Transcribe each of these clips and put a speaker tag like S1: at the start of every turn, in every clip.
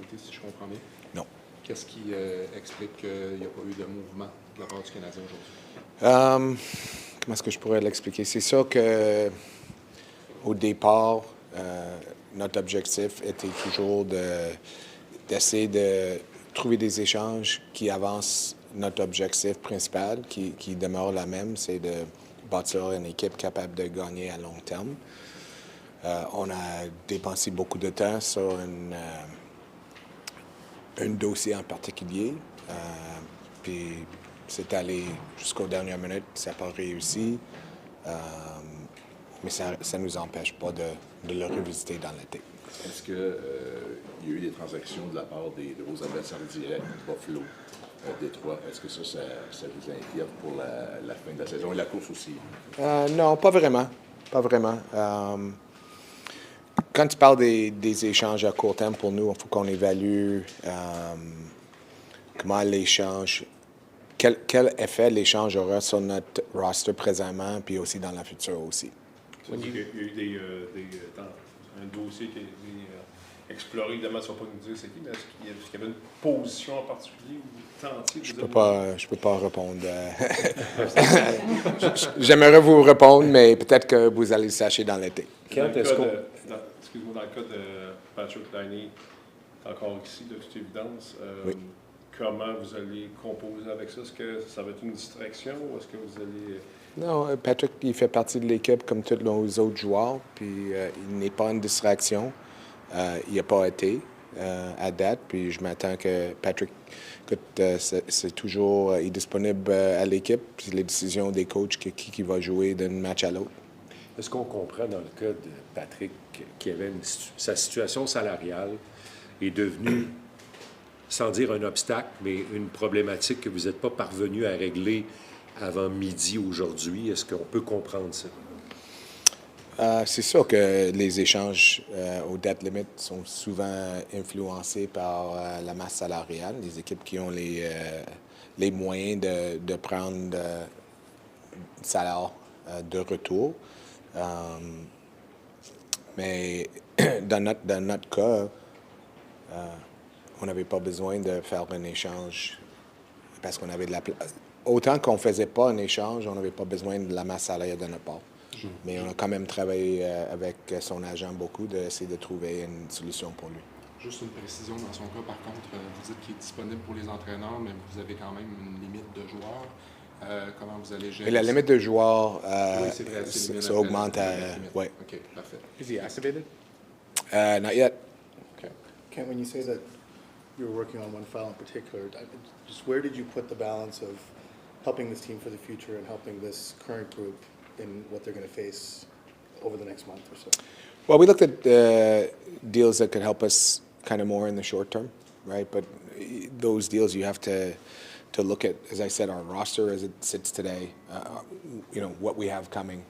S1: été, si je comprends bien.
S2: Non.
S1: Qu'est-ce qui explique qu'il n'y a pas eu de mouvement de la part du Canadien aujourd'hui?
S2: Comment est-ce que je pourrais l'expliquer? C'est sûr que au départ, notre objectif était toujours d'essayer de trouver des échanges qui avancent notre objectif principal, qui demeure la même, c'est de bâtir une équipe capable de gagner à long terme. On a dépensé beaucoup de temps sur un dossier en particulier, puis c'est allé jusqu'aux dernières minutes, ça n'a pas réussi, mais ça ne nous empêche pas de le revisiter dans l'été.
S3: Est-ce qu'il y a eu des transactions de la part de vos adversaires directs, Buffalo, Détroit? Est-ce que ça vous inquiète pour la fin de la saison et la course aussi?
S2: Non, pas vraiment. Pas vraiment. Quand tu parles des échanges à court terme, pour nous, il faut qu'on évalue comment l'échange, quel effet l'échange aura sur notre roster présentement, puis aussi dans le futur aussi.
S4: Il y a eu un dossier qui a été exploré. Évidemment, tu ne vas pas nous dire c'est qui, mais est-ce qu'il y avait une position en particulier ou tenter?
S2: Je peux pas répondre. J'aimerais vous répondre, mais peut-être que vous allez le sacher dans l'été.
S4: Excuse-moi, dans le cas de Patrick Laine, encore ici, de toute évidence,
S2: oui.
S4: Comment vous allez composer avec ça? Est-ce que ça va être une distraction ou est-ce que vous allez...
S2: Non, Patrick, il fait partie de l'équipe comme tous nos autres joueurs, puis il n'est pas une distraction. Il n'a pas été à date, puis je m'attends que Patrick, c'est toujours est disponible à l'équipe, puis les décisions des coachs qui va jouer d'un match à l'autre.
S5: Est-ce qu'on comprend dans le cas de Patrick qui avait sa situation salariale est devenue, sans dire un obstacle, mais une problématique que vous n'êtes pas parvenu à régler avant midi aujourd'hui? Est-ce qu'on peut comprendre ça?
S2: C'est sûr que les échanges au debt limit sont souvent influencés par la masse salariale, les équipes qui ont les moyens de prendre le salaire de retour. Mais dans notre cas, on n'avait pas besoin de faire un échange parce qu'on avait de la place. Autant qu'on ne faisait pas un échange, on n'avait pas besoin de la masse salariale de notre part. Mais on a quand même travaillé avec son agent beaucoup d'essayer de trouver une solution pour lui.
S1: Juste une précision dans son cas, par contre, vous dites qu'il est disponible pour les entraîneurs, mais vous avez quand même une limite de joueurs. Comment vous allez gérer
S2: Et la limite de joueurs,
S1: oui, c'est vrai,
S2: ça augmente à... Oui.
S1: OK, parfait.
S6: Is he activated?
S2: Not yet.
S6: Okay. Kent, when you say that you were working on one file in particular, just where did you put the balance of helping this team for the future and helping this current group in what they're going to face over the next month or so?
S2: Well, we looked at deals that could help us kind of more in the short term, right? But those deals you have to look at, as I said, our roster as it sits today, what we have coming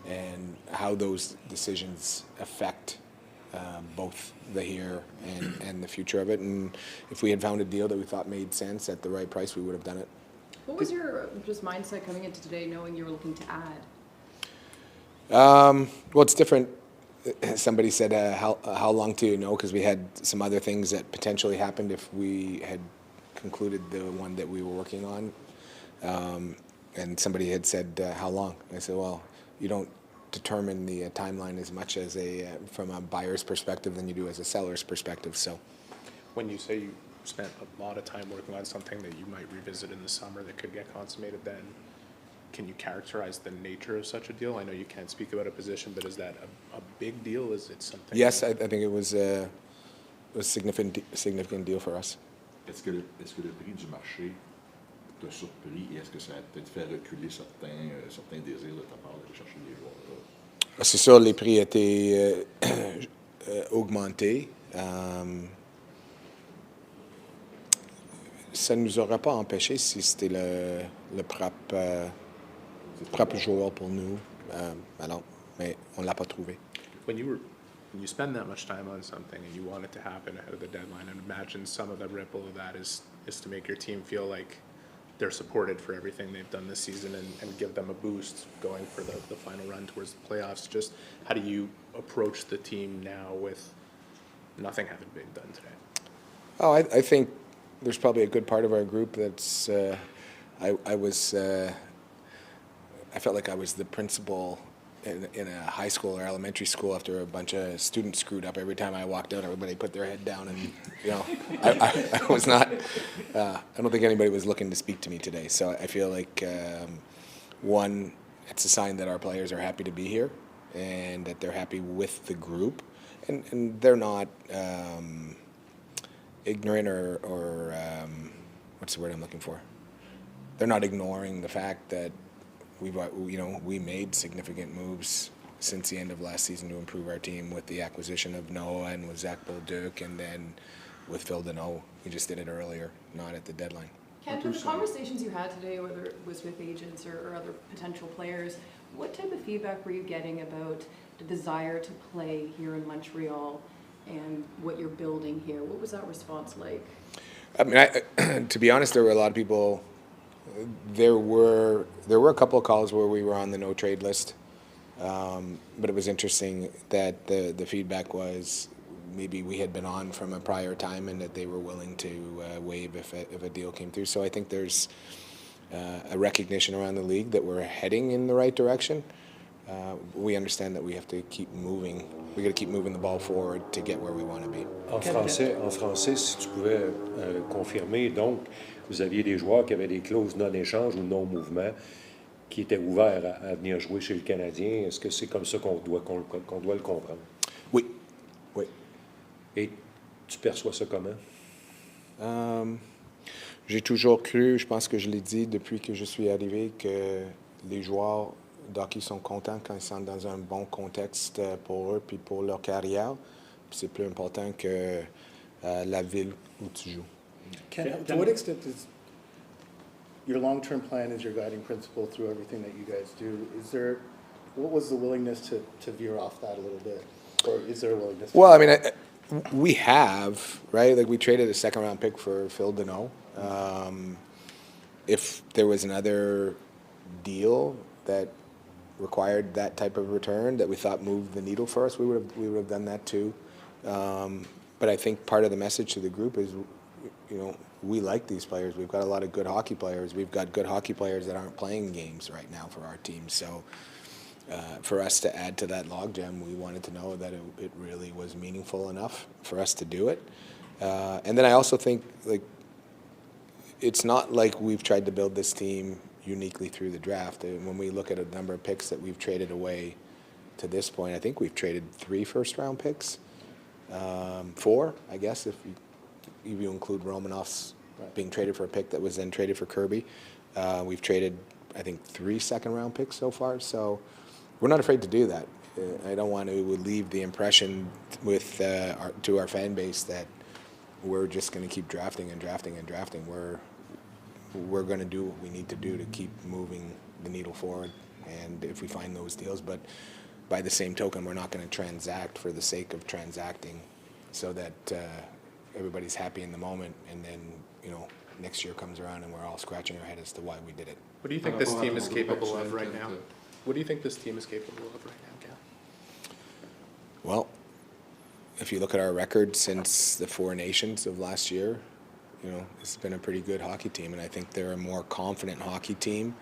S2: and how those decisions affect both the here and the future of it. And if we had found a deal that we thought made sense at the right price, we would have done it.
S7: What was your just mindset coming into today, knowing you were looking to add?
S2: Well, it's different. Somebody said, how long do you know? Because we had some other things that potentially happened if we had concluded the one that we were working on. And somebody had said, how long? I said, well, you don't determine the timeline as much as from a buyer's perspective than you do as a seller's perspective. So,
S6: When you say you spent a lot of time working on something that you might revisit in the summer that could get consummated then, can you characterize the nature of such a deal? I know you can't speak about a position, but is that a big deal? Is it something?
S2: yes, I think it was a significant deal for us.
S3: Est-ce que le prix du marché t'a surpris et est-ce que ça a peut-être fait reculer certains désirs de ta part d'aller chercher des joueurs?
S2: C'est sûr, les prix étaient augmentés. Ça ne nous aurait pas empêché si c'était le propre joueur pour nous. Alors, mais on ne l'a pas trouvé.
S6: When you spend that much time on something and you want it to happen ahead of the deadline, and imagine some of the ripple of that is to make your team feel like they're supported for everything they've done this season and give them a boost going for the final run towards the playoffs. Just how do you approach the team now with nothing having been done today?
S2: Oh, I think there's probably a good part of our group that's, I felt like I was the principal in a high school or elementary school after a bunch of students screwed up. Every time I walked out, everybody put their head down, and I was not. I don't think anybody was looking to speak to me today. So I feel like one, it's a sign that our players are happy to be here, and that they're happy with the group, and they're not ignorant or what's the word I'm looking for? They're not ignoring the fact that we made significant moves since the end of last season to improve our team with the acquisition of Noah and with Zach Bolduc, and then with Phil Deneau. We just did it earlier, not at the deadline.
S7: Kent, with the conversations you had today, whether it was with agents or other potential players, what type of feedback were you getting about the desire to play here in Montreal and what you're building here? What was that response like?
S2: I mean, to be honest, there were a lot of people. There were a couple of calls where we were on the no trade list, but it was interesting that the feedback was maybe we had been on from a prior time and that they were willing to waive if a deal came through. So I think there's a recognition around the league that we're heading in the right direction. We understand that we have to keep moving. We got to keep moving the ball forward to get where we want to be.
S5: En français, si tu pouvais confirmer, donc, vous aviez des joueurs qui avaient des clauses non-échange ou non-mouvement qui étaient ouverts à venir jouer chez le Canadien. Est-ce que c'est comme ça qu'on doit le comprendre?
S2: Oui.
S5: Et tu perçois ça comment?
S2: J'ai toujours cru, je pense que je l'ai dit depuis que je suis arrivé, que les joueurs d'hockey sont contents quand ils sont dans un bon contexte pour eux puis pour leur carrière. Puis c'est plus important que la ville où tu joues.
S8: Ken, to what extent is your long-term plan is your guiding principle through everything that you guys do? What was the willingness to veer off that a little bit? Or is there a willingness?
S2: Well, I mean, we have, right? Like we traded a second-round pick for Phil Deneau. If there was another deal that required that type of return that we thought moved the needle for us, we would have done that too. But I think part of the message to the group is, we like these players. We've got a lot of good hockey players. We've got good hockey players that aren't playing games right now for our team. So for us to add to that logjam, we wanted to know that it really was meaningful enough for us to do it. And then I also think, like, it's not like we've tried to build this team uniquely through the draft. When we look at a number of picks that we've traded away to this point, I think we've traded 3 first-round picks. 4, I guess, if you include Romanov's being traded for a pick that was then traded for Kirby. We've traded, I think, 3 second-round picks so far. So we're not afraid to do that. I don't want to leave the impression to our fan base that we're just going to keep drafting and drafting and drafting. We're going to do what we need to do to keep moving the needle forward, and if we find those deals. But by the same token, we're not going to transact for the sake of transacting so that everybody's happy in the moment, and then, next year comes around and we're all scratching our head as to why we did it.
S6: What do you think this team is capable of right now? What do you think this team is capable of right now, Ken?
S2: Well, if you look at our record since the 4 Nations of last year, it's been a pretty good hockey team, and I think they're a more confident hockey team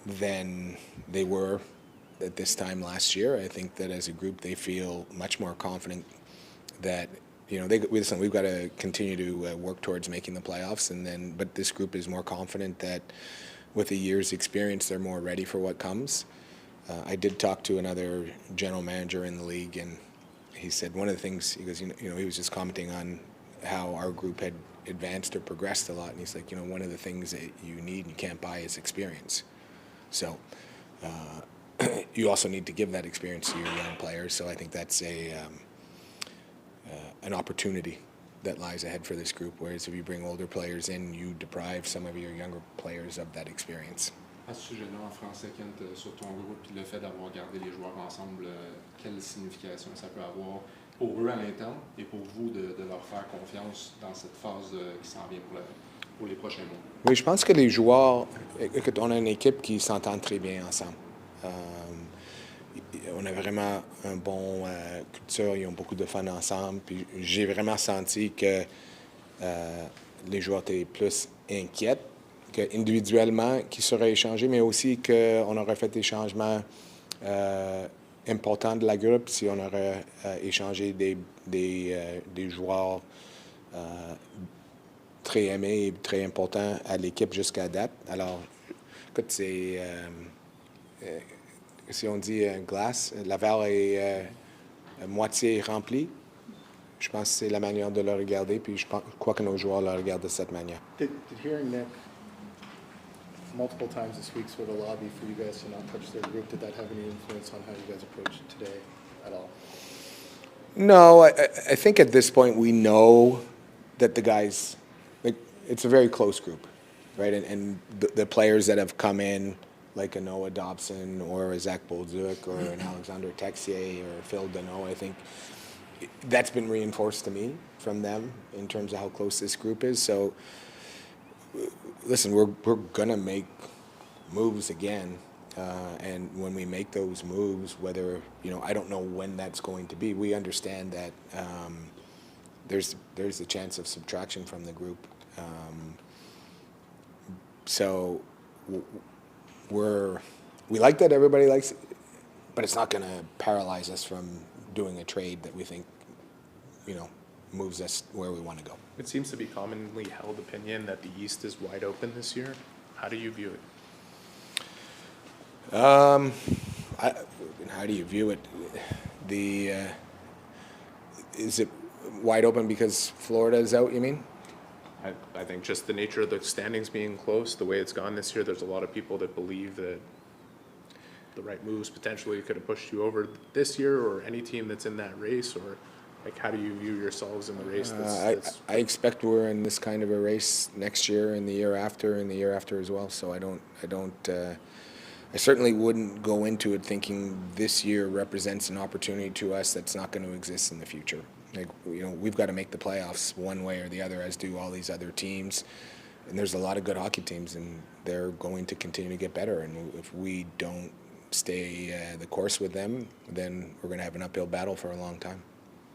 S2: than they were at this time last year. I think that as a group, they feel much more confident that we've got to continue to work towards making the playoffs, but this group is more confident that with a year's experience, they're more ready for what comes. I did talk to another general manager in the league, and he said one of the things, he goes, he was just commenting on how our group had advanced or progressed a lot, and he's like, one of the things that you need and you can't buy is experience. So you also need to give that experience to your young players. So I think that's an opportunity that lies ahead for this group, whereas if you bring older players in, you deprive some of your younger players of that experience.
S1: À ce sujet-là, en français, Kent, sur ton groupe, puis le fait d'avoir gardé les joueurs ensemble, quelle signification ça peut avoir pour eux à l'interne et pour vous de leur faire confiance dans cette phase qui s'en vient pour les prochains mois?
S2: Oui, je pense que les joueurs, écoute, on a une équipe qui s'entend très bien ensemble. on a vraiment un bon culture, ils ont beaucoup de fun ensemble. Puis j'ai vraiment senti que les joueurs étaient plus inquiets que individuellement qui seraient échangés, mais aussi qu'on aurait fait des changements importants de la groupe si on aurait échangé des joueurs très aimés et très importants à l'équipe jusqu'à date. Alors, écoute, c'est... si on dit glace, la verre est moitié remplie. Je pense que c'est la manière de le regarder, puis je crois que nos joueurs le regardent de cette manière.
S8: Did hearing Nick multiple times this week sort of lobby for you guys to not touch their group, did that have any influence on how you guys approached it today at all?
S2: No, I think at this point we know that the guys, like, it's a very close group, right? And the players that have come in, like a Noah Dobson or a Zach Bolduc or an Alexander Texier or Phil Deneau, I think that's been reinforced to me from them in terms of how close this group is. So, listen, we're going to make moves again. And when we make those moves, whether, I don't know when that's going to be, we understand that there's a chance of subtraction from the group. So we like that everybody likes it, but it's not going to paralyze us from doing a trade that we think, moves us where we want to go.
S6: It seems to be commonly held opinion that the East is wide open this year. How do you view it?
S2: How do you view it? Is it wide open because Florida is out, you mean?
S6: I think just the nature of the standings being close, the way it's gone this year, there's a lot of people that believe that the right moves potentially could have pushed you over this year, or any team that's in that race, or like, how do you view yourselves in the race?
S2: I expect we're in this kind of a race next year and the year after and the year after as well. So I certainly wouldn't go into it thinking this year represents an opportunity to us that's not going to exist in the future. Like, we've got to make the playoffs one way or the other, as do all these other teams. And there's a lot of good hockey teams, and they're going to continue to get better. And if we don't stay the course with them, then we're going to have an uphill battle for a long time.